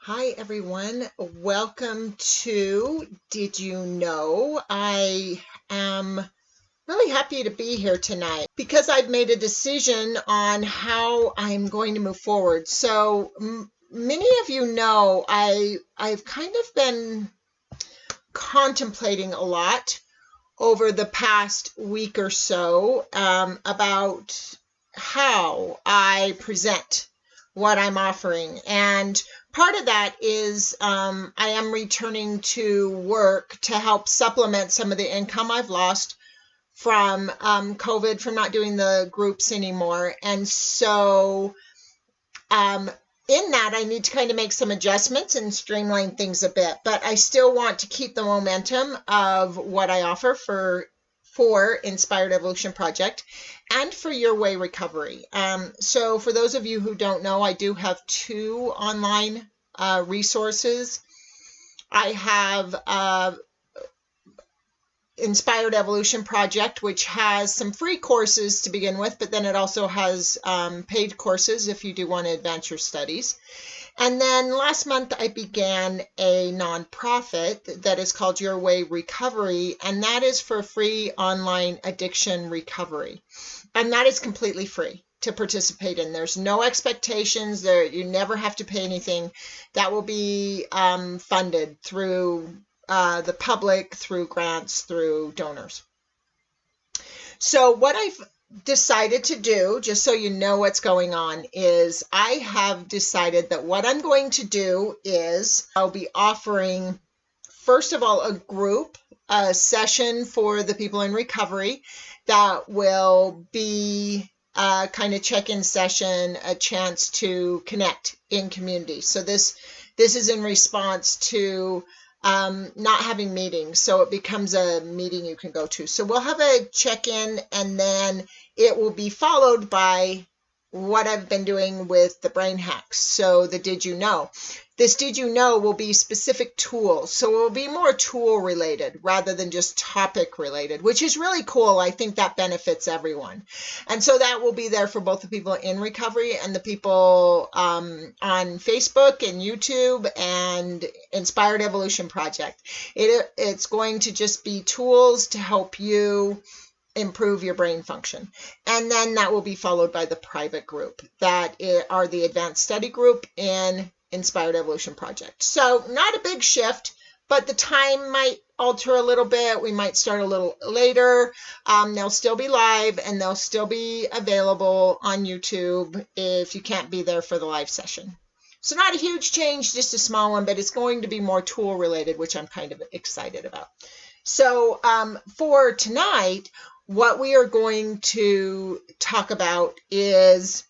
Hi everyone, welcome to Did You Know? I am really happy to be here tonight because I've made a decision on how I'm going to move forward. So many of you know I've kind of been contemplating a lot over the past week or so about how I present what I'm offering. And part of that is I am returning to work to help supplement some of the income I've lost from COVID, from not doing the groups anymore. And so in that, I need to kind of make some adjustments and streamline things a bit, but I still want to keep the momentum of what I offer for Inspired Evolution Project and for YourWay Recovery. So for those of you who don't know, I do have two online resources. I have Inspired Evolution Project, which has some free courses to begin with, but then it also has paid courses if you do want to advance your studies. And then last month I began a nonprofit that is called YourWay Recovery, and that is for free online addiction recovery. And that is completely free to participate in. There's no expectations there. You never have to pay anything. That will be funded through the public, through grants, through donors. So what I've decided to do, just so you know what's going on, is I have decided that what I'm going to do is I'll be offering, first of all, a session for the people in recovery that will be a kind of check-in session, a chance to connect in community. So this is in response to not having meetings, so it becomes a meeting you can go to. So we'll have a check-in, and then it will be followed by what I've been doing with the brain hacks. So the Did You Know? This Did You Know will be specific tools. So it will be more tool related rather than just topic related, which is really cool. I think that benefits everyone. And so that will be there for both the people in recovery and the people on Facebook and YouTube and Inspired Evolution Project. It's going to just be tools to help you improve your brain function. And then that will be followed by the private group that are the advanced study group in Inspired Evolution Project. So not a big shift, but the time might alter a little bit. We might start a little later. They'll still be live and they'll still be available on YouTube if you can't be there for the live session. So not a huge change, just a small one, but it's going to be more tool related, which I'm kind of excited about. So for tonight, what we are going to talk about is,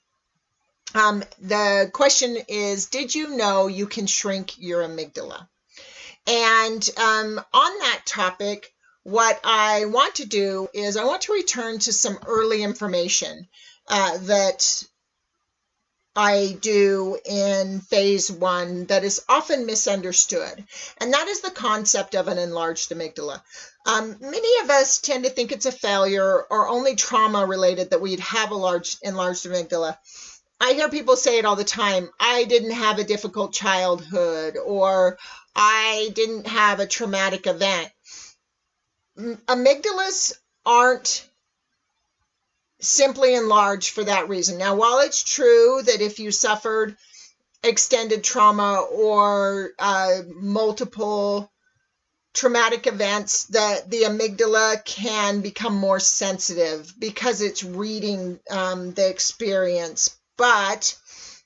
the question is, did you know you can shrink your amygdala? And on that topic, what I want to do is I want to return to some early information that I do in phase 1 that is often misunderstood, and that is the concept of an enlarged amygdala. Many of us tend to think it's a failure or only trauma related that we'd have a enlarged amygdala. I hear people say it all the time. I didn't have a difficult childhood, or I didn't have a traumatic event. Amygdalas aren't simply enlarged for that reason. Now, while it's true that if you suffered extended trauma or multiple traumatic events, that the amygdala can become more sensitive because it's reading the experience. But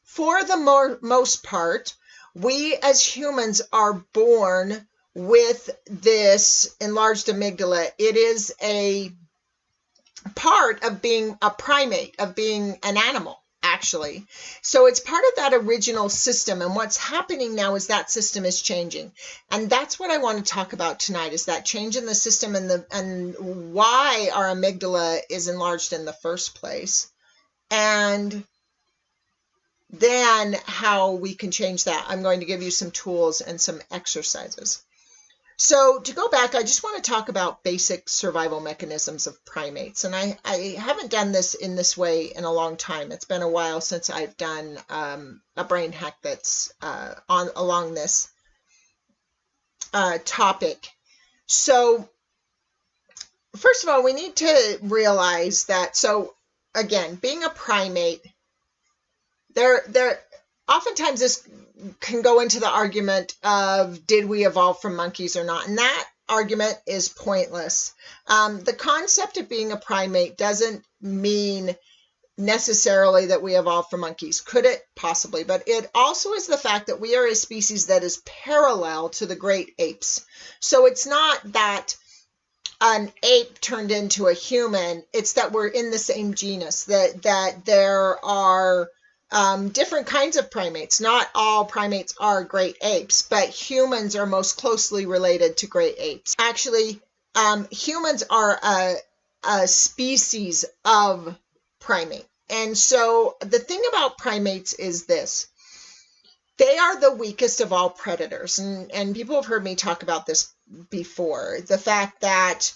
for the most part, we as humans are born with this enlarged amygdala. It is a part of being a primate, of being an animal, actually. So it's part of that original system, and what's happening now is that system is changing. And that's what I want to talk about tonight, is that change in the system and why our amygdala is enlarged in the first place, and then how we can change that. I'm going to give you some tools and some exercises. So to go back, I just want to talk about basic survival mechanisms of primates. And I haven't done this in this way in a long time. It's been a while since I've done a brain hack that's along this topic. So first of all, we need to realize that, so again, being a primate, there oftentimes this can go into the argument of, did we evolve from monkeys or not? And that argument is pointless. The concept of being a primate doesn't mean necessarily that we evolved from monkeys. Could it? Possibly. But it also is the fact that we are a species that is parallel to the great apes. So it's not that an ape turned into a human, it's that we're in the same genus, that there are different kinds of primates. Not all primates are great apes, but humans are most closely related to great apes. Actually, humans are a species of primate. And so the thing about primates is this: they are the weakest of all predators. And people have heard me talk about this before. The fact that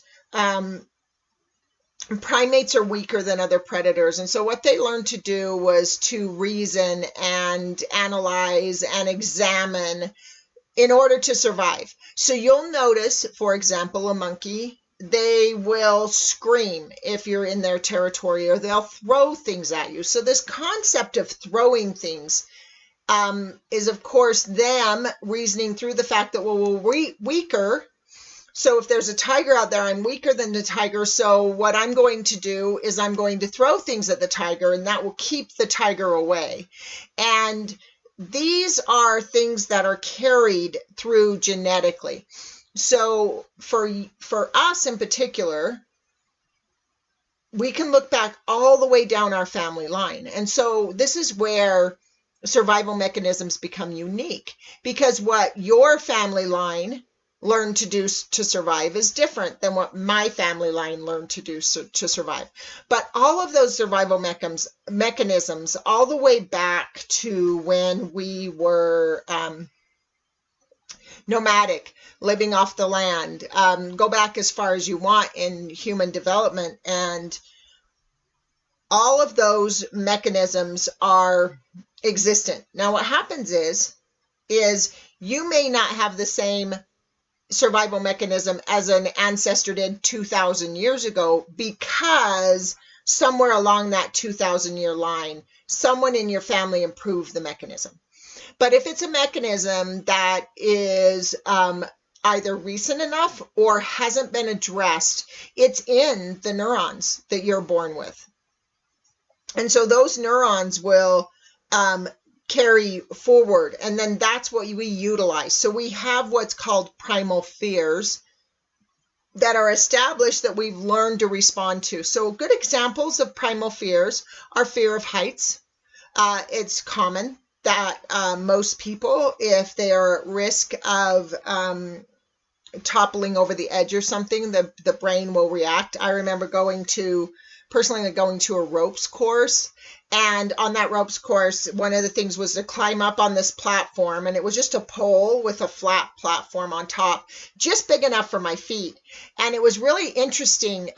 primates are weaker than other predators. And so what they learned to do was to reason and analyze and examine in order to survive. So you'll notice, for example, a monkey, they will scream if you're in their territory, or they'll throw things at you. So this concept of throwing things is, of course, them reasoning through the fact that, well, we're weaker. So if there's a tiger out there, I'm weaker than the tiger. So what I'm going to do is I'm going to throw things at the tiger, and that will keep the tiger away. And these are things that are carried through genetically. So for us in particular, we can look back all the way down our family line. And so this is where survival mechanisms become unique, because what your family line learned to do to survive is different than what my family line learned to do to survive. But all of those survival mechanisms, all the way back to when we were nomadic, living off the land, go back as far as you want in human development, and all of those mechanisms are existent. Now what happens is you may not have the same survival mechanism as an ancestor did 2,000 years ago, because somewhere along that 2,000 year line, someone in your family improved the mechanism. But if it's a mechanism that is either recent enough or hasn't been addressed, it's in the neurons that you're born with. And so those neurons will carry forward, and then that's what we utilize. So we have what's called primal fears that are established that we've learned to respond to. So good examples of primal fears are fear of heights. It's common that most people, if they are at risk of toppling over the edge or something, the brain will react. I remember personally going to a ropes course, and on that ropes course, one of the things was to climb up on this platform, and it was just a pole with a flat platform on top, just big enough for my feet. And it was really interesting.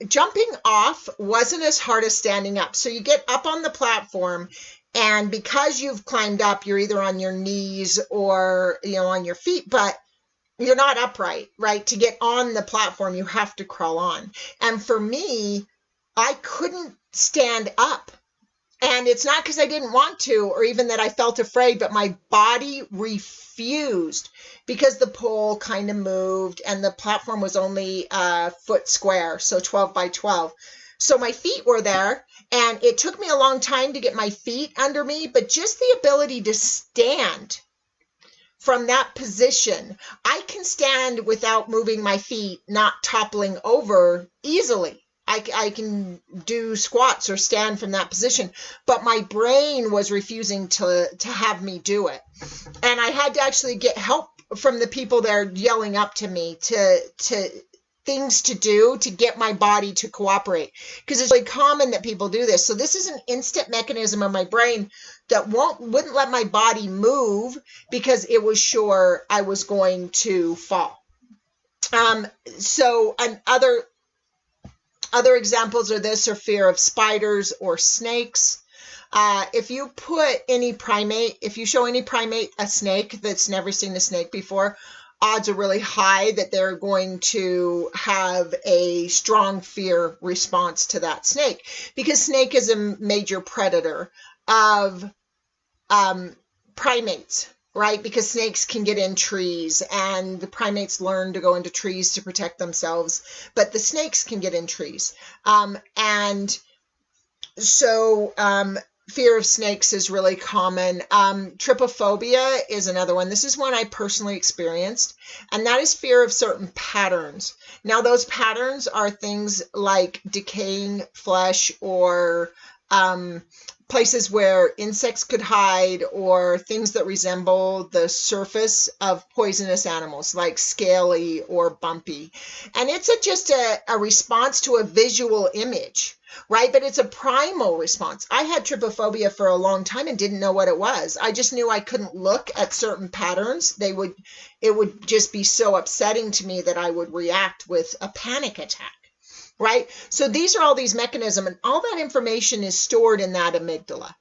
Jumping off wasn't as hard as standing up. So you get up on the platform, and because you've climbed up, you're either on your knees or, on your feet, but you're not upright, right? To get on the platform, you have to crawl on. And for me, I couldn't stand up. And it's not because I didn't want to, or even that I felt afraid, but my body refused, because the pole kind of moved and the platform was only a foot square, so 12 by 12. So my feet were there, and it took me a long time to get my feet under me, but just the ability to stand from that position, I can stand without moving my feet, not toppling over easily. I can do squats or stand from that position, but my brain was refusing to have me do it. And I had to actually get help from the people there yelling up to me to things to do to get my body to cooperate, because it's really common that people do this. So this is an instant mechanism of my brain that wouldn't let my body move, because it was sure I was going to fall. And other examples of this are fear of spiders or snakes. If you show any primate a snake that's never seen a snake before, odds are really high that they're going to have a strong fear response to that snake, because snake is a major predator of primates, right? Because snakes can get in trees, and the primates learn to go into trees to protect themselves, but the snakes can get in trees. Fear of snakes is really common. Trypophobia is another one. This is one I personally experienced, and that is fear of certain patterns. Now, those patterns are things like decaying flesh, or places where insects could hide, or things that resemble the surface of poisonous animals, like scaly or bumpy. And it's just a response to a visual image, right? But it's a primal response. I had trypophobia for a long time and didn't know what it was. I just knew I couldn't look at certain patterns. It would just be so upsetting to me that I would react with a panic attack. Right? So these are all these mechanisms, and all that information is stored in that amygdala.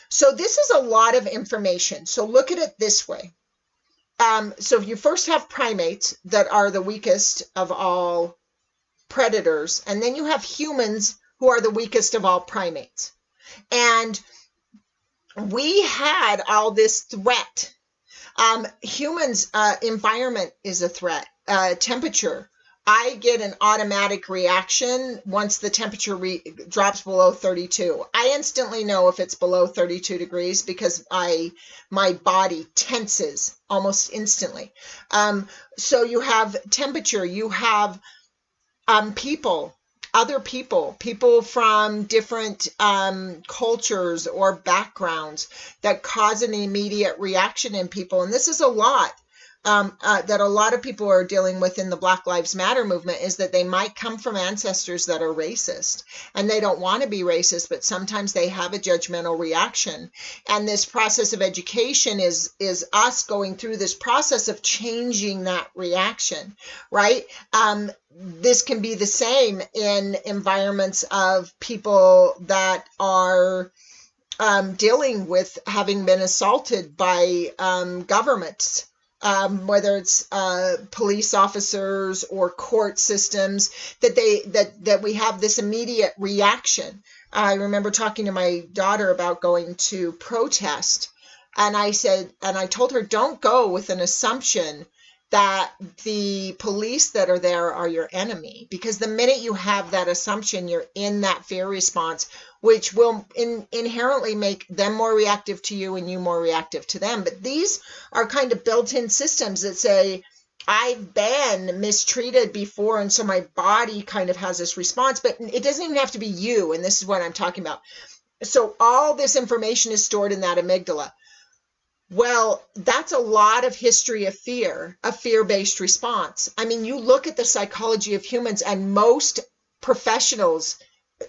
So this is a lot of information. So look at it this way. So you first have primates that are the weakest of all predators, and then you have humans who are the weakest of all primates. And we had all this threat. Humans' environment is a threat. Temperature. I get an automatic reaction once the temperature drops below 32. I instantly know if it's below 32 degrees because my body tenses almost instantly. So you have temperature, you have other people from different cultures or backgrounds that cause an immediate reaction in people. And this is a lot. That a lot of people are dealing with in the Black Lives Matter movement, is that they might come from ancestors that are racist, and they don't want to be racist, but sometimes they have a judgmental reaction. And this process of education is us going through this process of changing that reaction, right? This can be the same in environments of people that are dealing with having been assaulted by governments. Whether it's police officers or court systems, that we have this immediate reaction. I remember talking to my daughter about going to protest, and I told her, don't go with an assumption that the police that are there are your enemy, because the minute you have that assumption, you're in that fear response, which will inherently make them more reactive to you and you more reactive to them. But these are kind of built-in systems that say, I've been mistreated before, and so my body kind of has this response, but it doesn't even have to be you, and this is what I'm talking about. So all this information is stored in that amygdala. Well, that's a lot of history of fear, a fear-based response. I mean, you look at the psychology of humans, and most professionals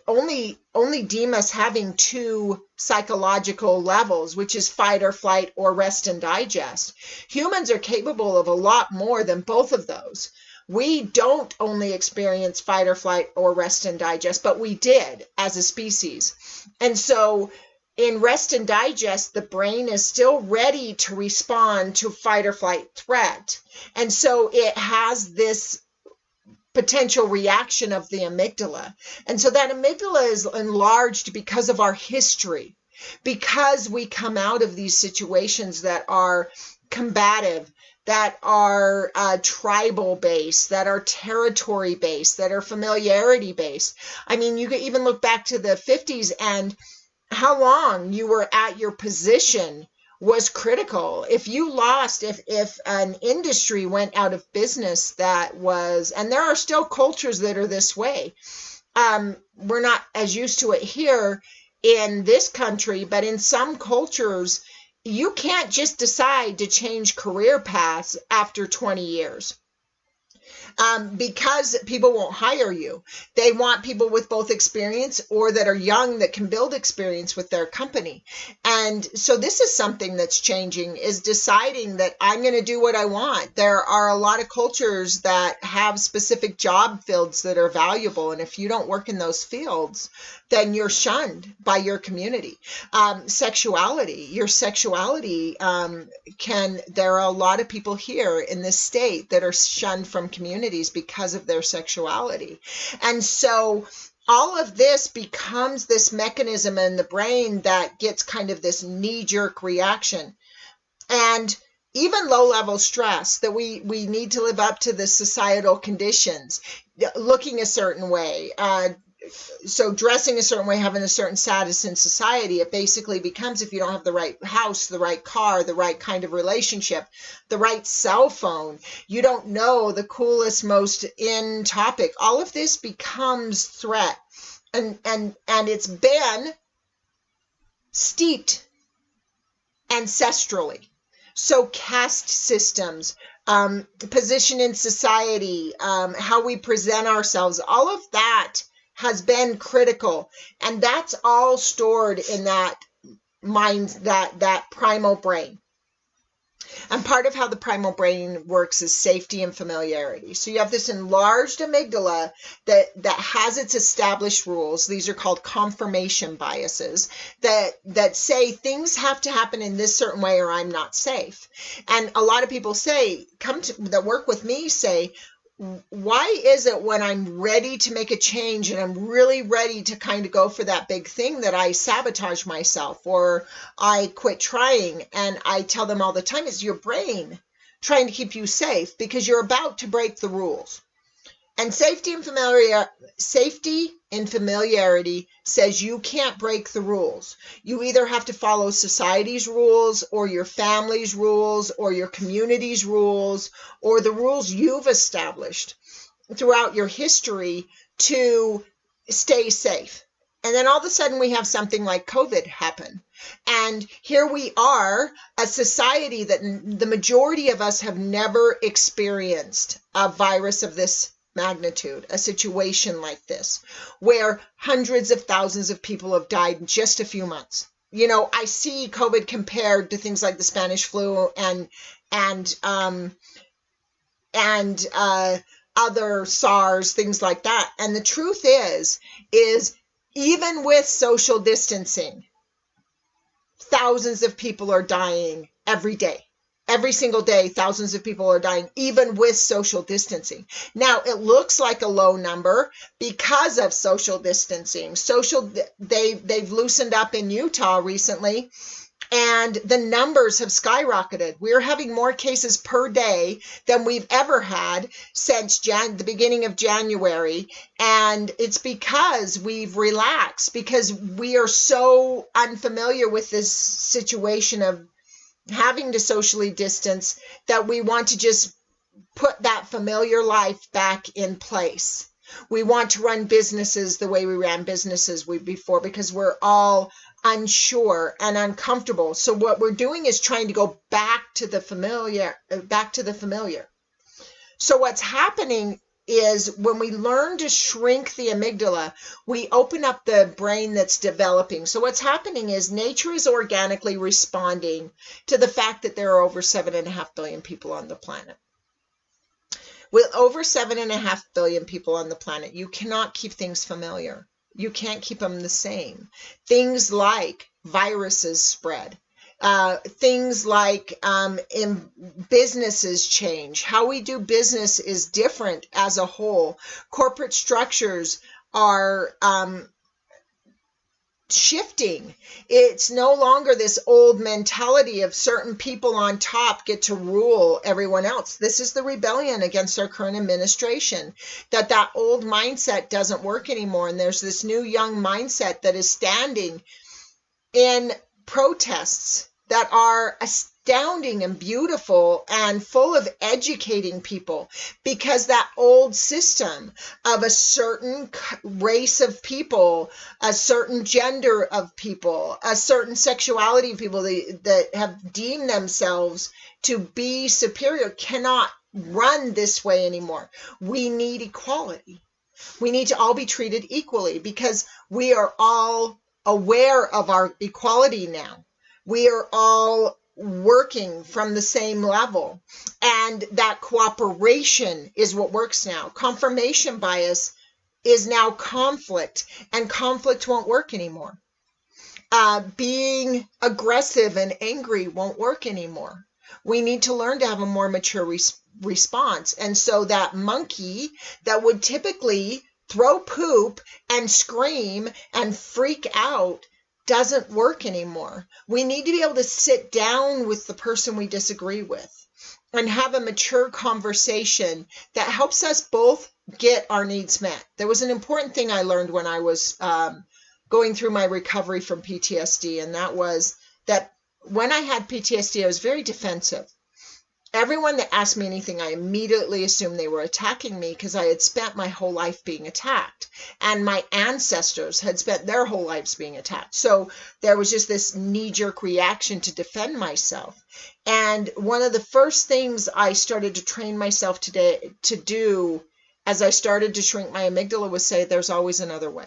only deem us having two psychological levels, which is fight or flight or rest and digest. Humans are capable of a lot more than both of those. We don't only experience fight or flight or rest and digest, but we did as a species. And so in rest and digest, the brain is still ready to respond to fight or flight threat. And so it has this potential reaction of the amygdala. And so that amygdala is enlarged because of our history, because we come out of these situations that are combative, that are tribal based, that are territory based, that are familiarity based. I mean, you could even look back to the 50s, and how long you were at your position was critical. If you lost, if an industry went out of business, and there are still cultures that are this way. We're not as used to it here in this country, but in some cultures, you can't just decide to change career paths after 20 years. because people won't hire you. They want people with both experience or that are young that can build experience with their company. And so this is something that's changing, is deciding that I'm going to do what I want. There are a lot of cultures that have specific job fields that are valuable. And if you don't work in those fields, then you're shunned by your community. Your sexuality there are a lot of people here in this state that are shunned from communities because of their sexuality. And so all of this becomes this mechanism in the brain that gets kind of this knee-jerk reaction. And even low-level stress, that we need to live up to the societal conditions, looking a certain way, so dressing a certain way, having a certain status in society, it basically becomes, if you don't have the right house, the right car, the right kind of relationship, the right cell phone, you don't know the coolest, most in topic, all of this becomes threat. And it's been steeped ancestrally. So caste systems, position in society, how we present ourselves, all of that has been critical, and that's all stored in that mind, that primal brain. And part of how the primal brain works is safety and familiarity. So you have this enlarged amygdala that has its established rules. These are called confirmation biases that say things have to happen in this certain way or I'm not safe. And a lot of people that work with me say, why is it when I'm ready to make a change and I'm really ready to kind of go for that big thing that I sabotage myself or I quit trying? And I tell them all the time, it's your brain trying to keep you safe because you're about to break the rules. And safety and familiarity says you can't break the rules. You either have to follow society's rules or your family's rules or your community's rules or the rules you've established throughout your history to stay safe. And then all of a sudden we have something like COVID happen. And here we are, a society that the majority of us have never experienced a virus of this magnitude, a situation like this, where hundreds of thousands of people have died in just a few months. You know, I see COVID compared to things like the Spanish flu and other SARS, things like that. And the truth is even with social distancing, thousands of people are dying every day. Every single day, thousands of people are dying, even with social distancing. Now, it looks like a low number because of social distancing. They've loosened up in Utah recently, and the numbers have skyrocketed. We're having more cases per day than we've ever had since the beginning of January. And it's because we've relaxed, because we are so unfamiliar with this situation of having to socially distance that we want to just put that familiar life back in place. We want to run businesses the way we ran businesses before because we're all unsure and uncomfortable. So what we're doing is trying to go back to the familiar. So what's happening is when we learn to shrink the amygdala, we open up the brain that's developing. So what's happening is nature is organically responding to the fact that there are over 7.5 billion people on the planet. With over 7.5 billion people on the planet, you cannot keep things familiar. You can't keep them the same. Things like viruses spread. Things like in businesses change. How we do business is different as a whole. Corporate structures are shifting. It's no longer this old mentality of certain people on top get to rule everyone else. This is the rebellion against our current administration, that old mindset doesn't work anymore. And there's this new young mindset that is standing in protests that are astounding and beautiful and full of educating people, because that old system of a certain race of people, a certain gender of people, a certain sexuality of people that have deemed themselves to be superior cannot run this way anymore. We need equality. We need to all be treated equally because we are all aware of our equality now. We are all working from the same level, and that cooperation is what works now. Confirmation bias is now conflict, and conflict won't work anymore. Being aggressive and angry won't work anymore. We need to learn to have a more mature response. And so that monkey that would typically throw poop and scream and freak out doesn't work anymore. We need to be able to sit down with the person we disagree with and have a mature conversation that helps us both get our needs met. There was an important thing I learned when I was going through my recovery from PTSD, and that was that when I had PTSD, I was very defensive. Everyone that asked me anything, I immediately assumed they were attacking me because I had spent my whole life being attacked, and my ancestors had spent their whole lives being attacked. So there was just this knee-jerk reaction to defend myself. And one of the first things I started to train myself today to do as I started to shrink my amygdala was say, there's always another way.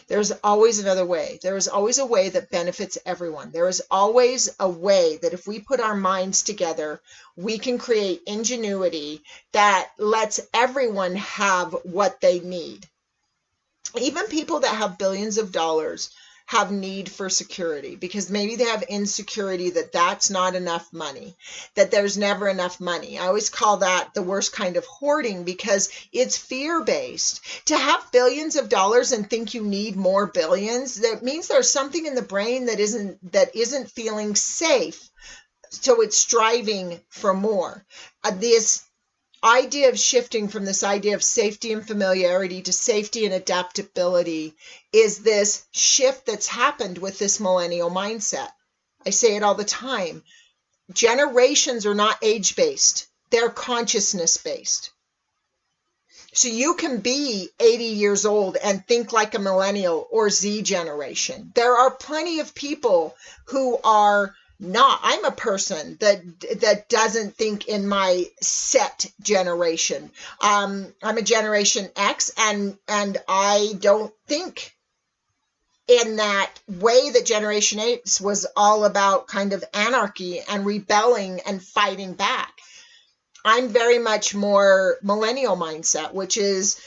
There's always another way. There is always a way that benefits everyone. There is always a way that if we put our minds together, we can create ingenuity that lets everyone have what they need. Even people that have billions of dollars have need for security because maybe they have insecurity that that's not enough money, that there's never enough money. I always call that the worst kind of hoarding because it's fear-based. To have billions of dollars and think you need more billions, that means there's something in the brain that isn't feeling safe. So it's striving for more. This idea of shifting from this idea of safety and familiarity to safety and adaptability is this shift that's happened with this millennial mindset. I say it all the time. Generations are not age-based. They're consciousness-based. So you can be 80 years old and think like a millennial or Z generation. There are plenty of people who are not. I'm a person that doesn't think in my set generation. I'm a Generation X, and I don't think in that way that Generation X was all about kind of anarchy and rebelling and fighting back. I'm very much more millennial mindset, which is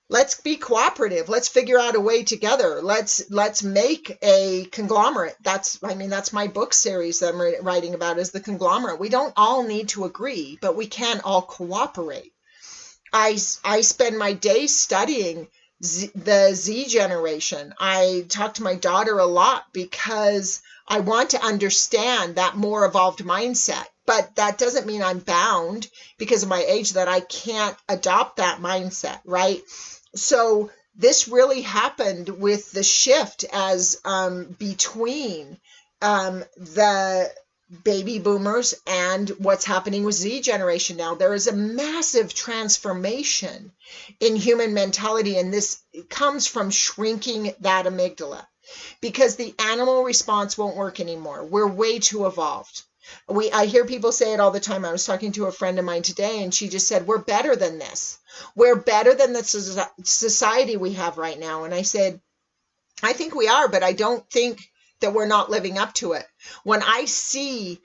let's be cooperative. Let's figure out a way together. Let's make a conglomerate. That's my book series that I'm writing about is the conglomerate. We don't all need to agree, but we can all cooperate. I spend my days studying the Z generation. I talk to my daughter a lot because I want to understand that more evolved mindset. But that doesn't mean I'm bound because of my age that I can't adopt that mindset, right? So this really happened with the shift as between the baby boomers and what's happening with Z generation now. There is a massive transformation in human mentality, and this comes from shrinking that amygdala because the animal response won't work anymore. We're way too evolved. I hear people say it all the time. I was talking to a friend of mine today, and she just said, we're better than this. We're better than the society we have right now. And I said, I think we are, but I don't think that we're not living up to it. When I see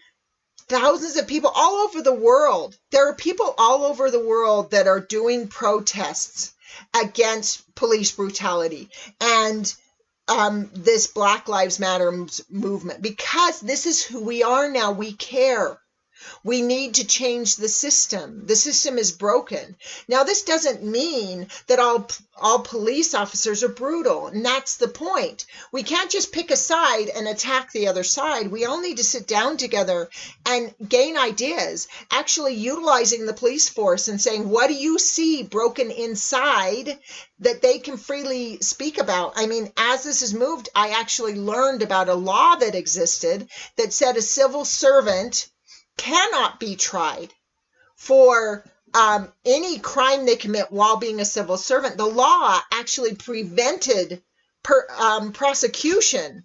thousands of people all over the world, there are people all over the world that are doing protests against police brutality and this Black Lives Matter movement, because this is who we are now. We care. We need to change the system. The system is broken. Now, this doesn't mean that all police officers are brutal, and that's the point. We can't just pick a side and attack the other side. We all need to sit down together and gain ideas, actually utilizing the police force and saying, what do you see broken inside that they can freely speak about? I mean, as this has moved, I actually learned about a law that existed that said a civil servant cannot be tried for any crime they commit while being a civil servant. The law actually prevented prosecution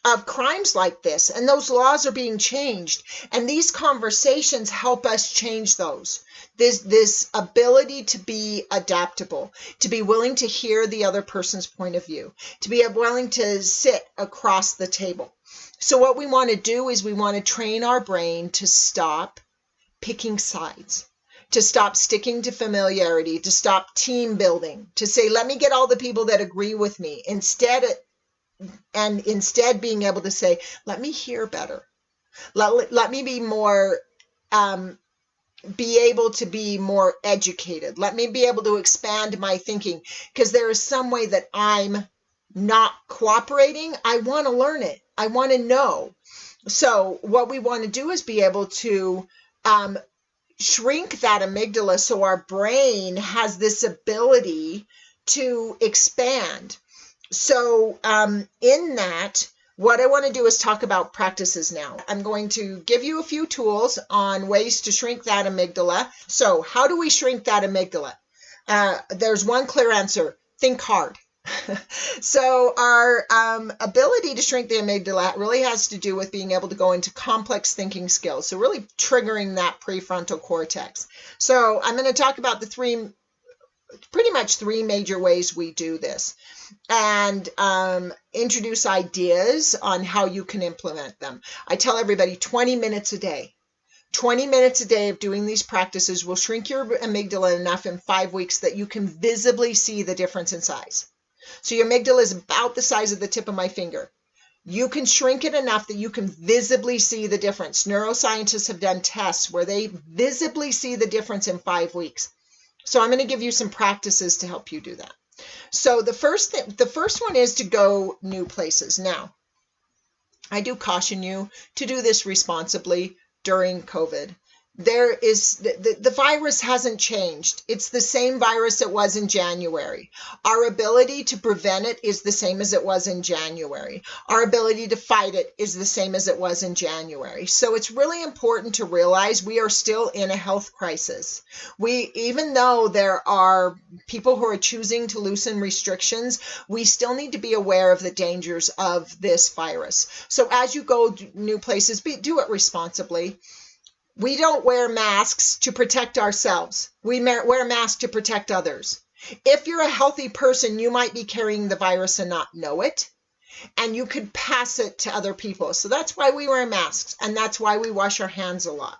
of crimes like this, and those laws are being changed, and these conversations help us change those. This ability to be adaptable, to be willing to hear the other person's point of view, to be willing to sit across the table. So what we want to do is we want to train our brain to stop picking sides, to stop sticking to familiarity, to stop team building, to say, let me get all the people that agree with me, instead being able to say, let me hear better. Let me be more, be able to be more educated. Let me be able to expand my thinking, because there is some way that I'm not cooperating. I want to learn it. I want to know. So what we want to do is be able to shrink that amygdala so our brain has this ability to expand. So in that, what I want to do is talk about practices now. I'm going to give you a few tools on ways to shrink that amygdala. So how do we shrink that amygdala? There's one clear answer: think hard. So our ability to shrink the amygdala really has to do with being able to go into complex thinking skills. So really triggering that prefrontal cortex. So I'm going to talk about the pretty much three major ways we do this, and introduce ideas on how you can implement them. I tell everybody 20 minutes a day. 20 minutes a day of doing these practices will shrink your amygdala enough in 5 weeks that you can visibly see the difference in size. So your amygdala is about the size of the tip of my finger. You can shrink it enough that you can visibly see the difference. Neuroscientists have done tests where they visibly see the difference in 5 weeks. So I'm going to give you some practices to help you do that. So the first one is to go new places. Now, I do caution you to do this responsibly during COVID. There is the virus hasn't changed. It's the same virus it was in January. Our ability to prevent it is the same as it was in January. Our ability to fight it is the same as it was in January. So it's really important to realize we are still in a health crisis. Even though there are people who are choosing to loosen restrictions, we still need to be aware of the dangers of this virus. So as you go new places, do it responsibly. We don't wear masks to protect ourselves. We wear masks to protect others. If you're a healthy person, you might be carrying the virus and not know it, and you could pass it to other people. So that's why we wear masks, and that's why we wash our hands a lot.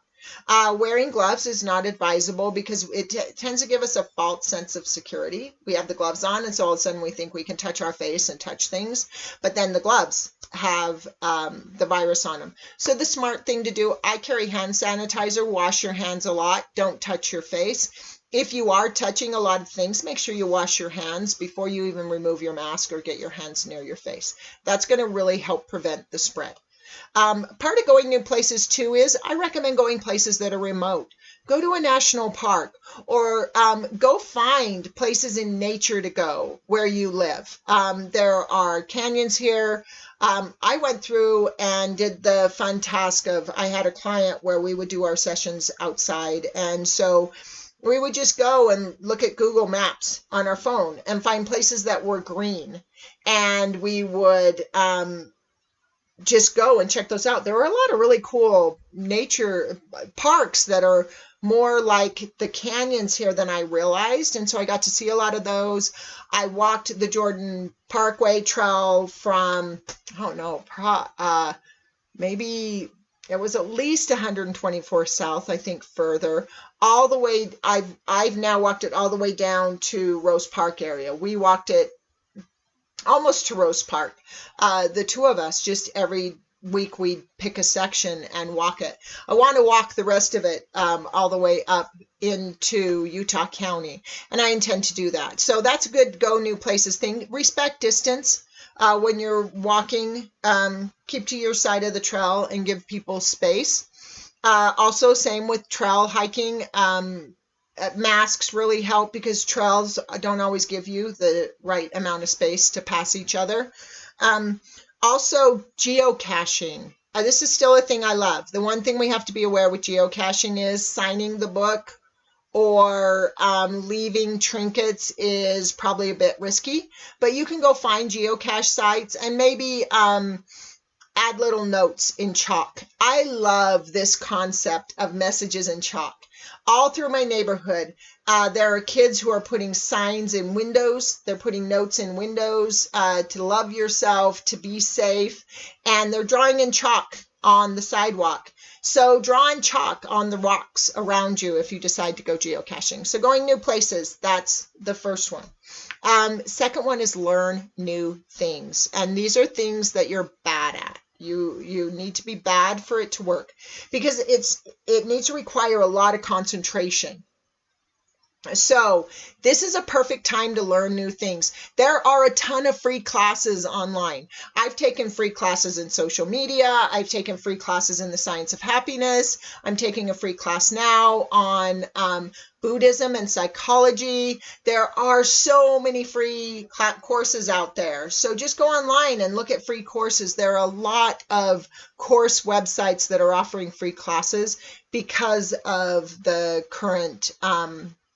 Wearing gloves is not advisable because it tends to give us a false sense of security. We have the gloves on, and so all of a sudden we think we can touch our face and touch things, but then the gloves have the virus on them. So the smart thing to do, I carry hand sanitizer. Wash your hands a lot. Don't touch your face. If you are touching a lot of things, make sure you wash your hands before you even remove your mask or get your hands near your face. That's going to really help prevent the spread. Part of going new places too is I recommend going places that are remote. Go to a national park, or go find places in nature to go where you live. There are canyons here. I went through and did the fun task of, I had a client where we would do our sessions outside, and so we would just go and look at Google Maps on our phone and find places that were green, and we would just go and check those out. There are a lot of really cool nature parks that are more like the canyons here than I realized, and so I got to see a lot of those. I walked the Jordan Parkway Trail from, I don't know, maybe it was at least 124 south, I think further, all the way. I've now walked it all the way down to Rose Park area. We walked it almost to Rose Park. The two of us, just every week we'd pick a section and walk it. I want to walk the rest of it all the way up into Utah County, and I intend to do that. So that's a good go new places thing. Respect distance when you're walking. Keep to your side of the trail and give people space. Also, same with trail hiking. Masks really help because trails don't always give you the right amount of space to pass each other. Also, geocaching. This is still a thing I love. The one thing we have to be aware with geocaching is signing the book or leaving trinkets is probably a bit risky, but you can go find geocache sites and maybe add little notes in chalk. I love this concept of messages in chalk. All through my neighborhood, there are kids who are putting signs in windows. They're putting notes in windows to love yourself, to be safe, and they're drawing in chalk on the sidewalk. So draw in chalk on the rocks around you if you decide to go geocaching. So going new places, that's the first one. Second one is learn new things. And these are things that you're bad at. You need to be bad for it to work, because it needs to require a lot of concentration. So this is a perfect time to learn new things. There are a ton of free classes online. I've taken free classes in social media. I've taken free classes in the science of happiness. I'm taking a free class now on Buddhism and psychology. There are so many free courses out there. So just go online and look at free courses. There are a lot of course websites that are offering free classes because of the current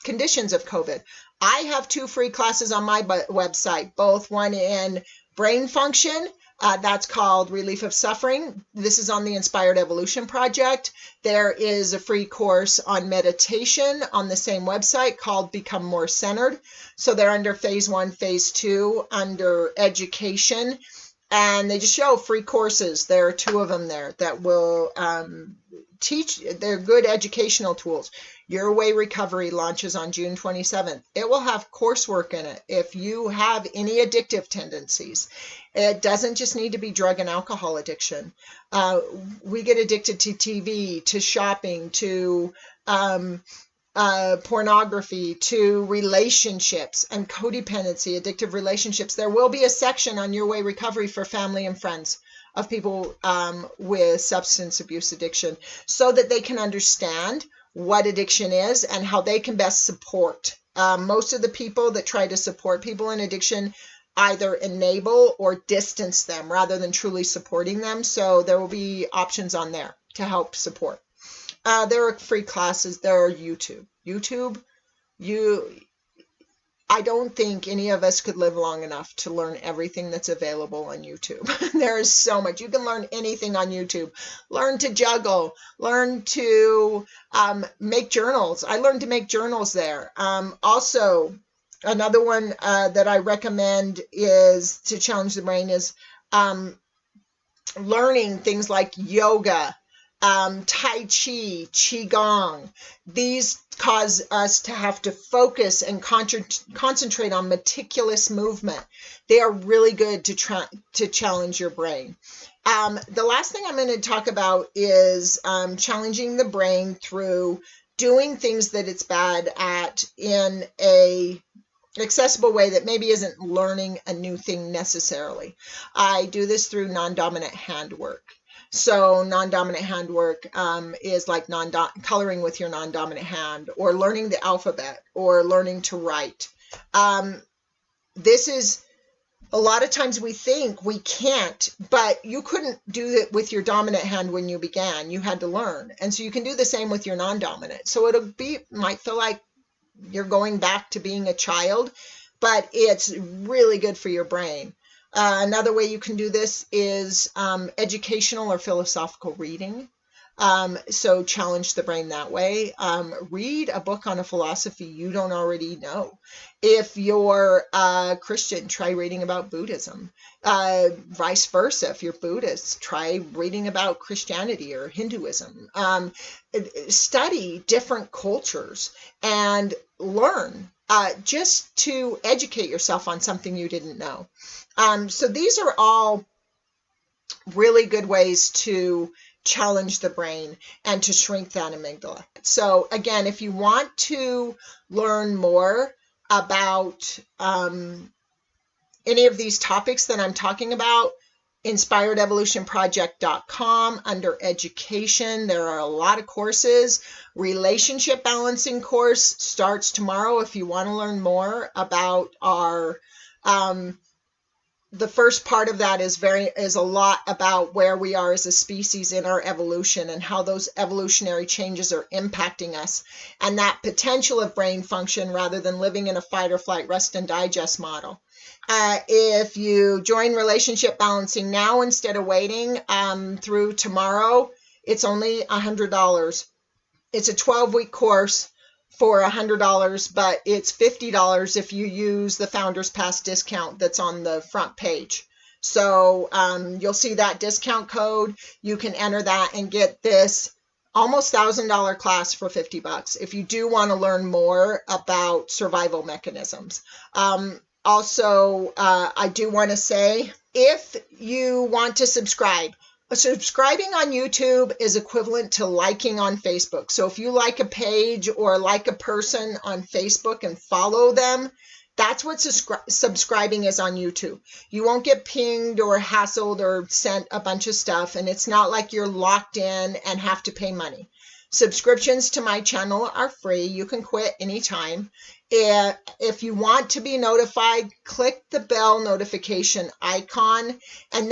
conditions of COVID. I have 2 free classes on my website, both one in brain function, that's called Relief of Suffering. This is on the Inspired Evolution Project. There is a free course on meditation on the same website called Become More Centered. So they're under phase 1, phase 2, under education. And they just show free courses. There are 2 of them there that will teach. They're good educational tools. YourWay Recovery launches on June 27th. It will have coursework in it if you have any addictive tendencies. It doesn't just need to be drug and alcohol addiction. We get addicted to TV, to shopping, to pornography, to relationships and codependency, addictive relationships. There will be a section on YourWay Recovery for family and friends of people with substance abuse addiction, so that they can understand what addiction is and how they can best support. Most of the people that try to support people in addiction either enable or distance them rather than truly supporting them. So there will be options on there to help support. There are free classes. There are YouTube. I don't think any of us could live long enough to learn everything that's available on YouTube. There is so much. You can learn anything on YouTube. Learn to juggle. Learn to make journals. I learned to make journals there. Also, another one that I recommend is to challenge the brain is learning things like yoga, Tai Chi, Qigong. These cause us to have to focus and concentrate on meticulous movement. They are really good to challenge your brain. The last thing I'm going to talk about is challenging the brain through doing things that it's bad at in a accessible way that maybe isn't learning a new thing necessarily. I do this through non-dominant handwork. So non-dominant handwork is like coloring with your non-dominant hand, or learning the alphabet, or learning to write. This is, a lot of times we think we can't, but you couldn't do it with your dominant hand when you began. You had to learn. And so you can do the same with your non-dominant. So might feel like you're going back to being a child, but it's really good for your brain. Another way you can do this is educational or philosophical reading. So challenge the brain that way. Read a book on a philosophy you don't already know. If you're Christian, try reading about Buddhism. Vice versa, if you're Buddhist, try reading about Christianity or Hinduism. Study different cultures and learn just to educate yourself on something you didn't know. So these are all really good ways to challenge the brain and to shrink that amygdala. So again, if you want to learn more about any of these topics that I'm talking about, inspiredevolutionproject.com, under education, there are a lot of courses. Relationship balancing course starts tomorrow if you want to learn more about our the first part of that is a lot about where we are as a species in our evolution and how those evolutionary changes are impacting us, and that potential of brain function rather than living in a fight or flight, rest and digest model. If you join Relationship Balancing now instead of waiting through tomorrow, it's only $100. It's a 12-week course for $100, but it's $50 if you use the Founders Pass discount that's on the front page. So you'll see that discount code. You can enter that and get this almost $1,000 class for $50 if you do want to learn more about survival mechanisms. Also, I do want to say, if you want to subscribe, subscribing on YouTube is equivalent to liking on Facebook. So if you like a page or like a person on Facebook and follow them, that's what subscribing is on YouTube. You won't get pinged or hassled or sent a bunch of stuff, and it's not like you're locked in and have to pay money. Subscriptions to my channel are free. You can quit anytime. If you want to be notified, click the bell notification icon, and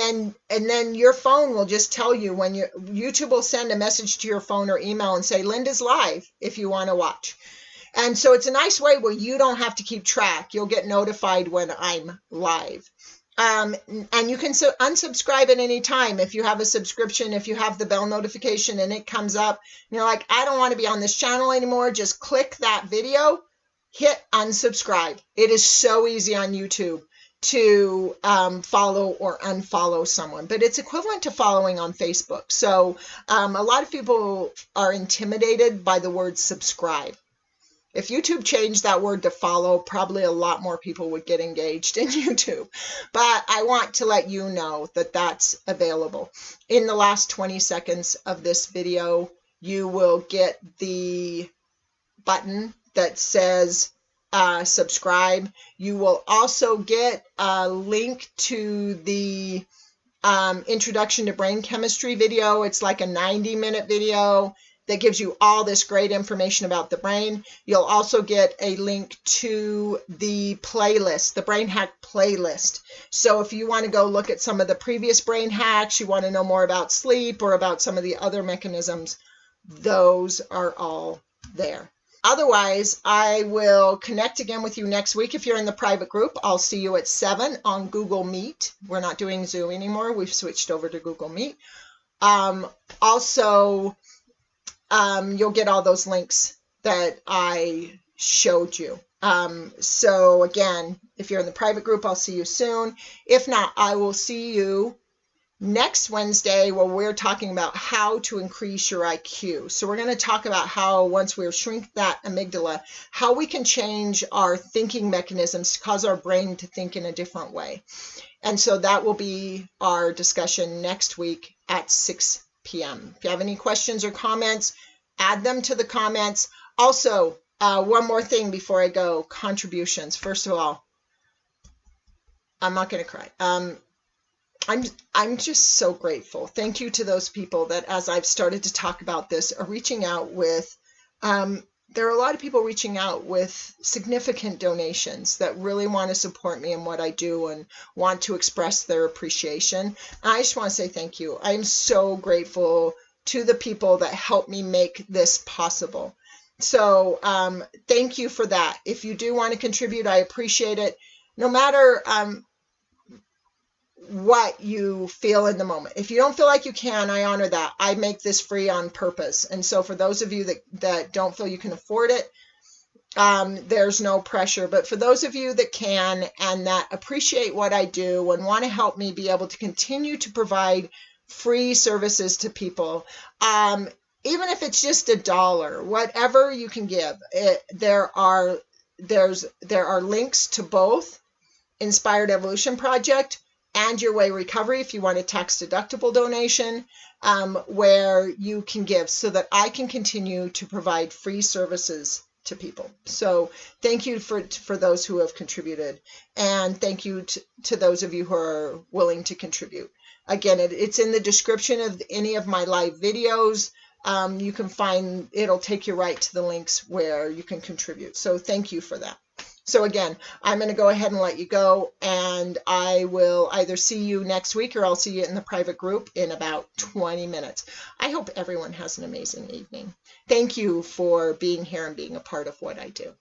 then your phone will just tell you when YouTube will send a message to your phone or email and say, Linda's live, if you want to watch. And so it's a nice way where you don't have to keep track. You'll get notified when I'm live. And you can unsubscribe at any time. If you have a subscription, if you have the bell notification and it comes up, and you're like, I don't want to be on this channel anymore, just click that video, hit unsubscribe. It is so easy on YouTube to follow or unfollow someone, but it's equivalent to following on Facebook. So a lot of people are intimidated by the word subscribe. If YouTube changed that word to follow, probably a lot more people would get engaged in YouTube. But I want to let you know that that's available. In the last 20 seconds of this video, you will get the button that says subscribe. You will also get a link to the Introduction to Brain Chemistry video. It's like a 90-minute video that gives you all this great information about the brain. You'll also get a link to the playlist, the Brain Hack playlist. So if you want to go look at some of the previous brain hacks, you want to know more about sleep or about some of the other mechanisms, those are all there. Otherwise, I will connect again with you next week. If you're in the private group, I'll see you at 7 on Google Meet. We're not doing Zoom anymore. We've switched over to Google Meet. You'll get all those links that I showed you. So again, if you're in the private group, I'll see you soon. If not, I will see you next Wednesday where we're talking about how to increase your IQ. So we're going to talk about how once we shrink that amygdala, how we can change our thinking mechanisms to cause our brain to think in a different way. And so that will be our discussion next week at 6 p.m. If you have any questions or comments, add them to the comments. Also, one more thing before I go, contributions. First of all, I'm not going to cry. I'm just so grateful. Thank you to those people that, as I've started to talk about this, are reaching out with, there are a lot of people reaching out with significant donations that really want to support me in what I do and want to express their appreciation. And I just want to say thank you. I'm so grateful to the people that help me make this possible. So thank you for that. If you do want to contribute, I appreciate it. No matter what you feel in the moment. If you don't feel like you can, I honor that. I make this free on purpose. And so for those of you that don't feel you can afford it, there's no pressure. But for those of you that can and that appreciate what I do and want to help me be able to continue to provide free services to people, even if it's just $1, whatever you can give, there are links to both Inspired Evolution Project and YourWay Recovery if you want a tax-deductible donation, where you can give so that I can continue to provide free services to people. So thank you for those who have contributed, and thank you to those of you who are willing to contribute. Again, it's in the description of any of my live videos. You can find, it'll take you right to the links where you can contribute. So thank you for that. So again, I'm going to go ahead and let you go, and I will either see you next week or I'll see you in the private group in about 20 minutes. I hope everyone has an amazing evening. Thank you for being here and being a part of what I do.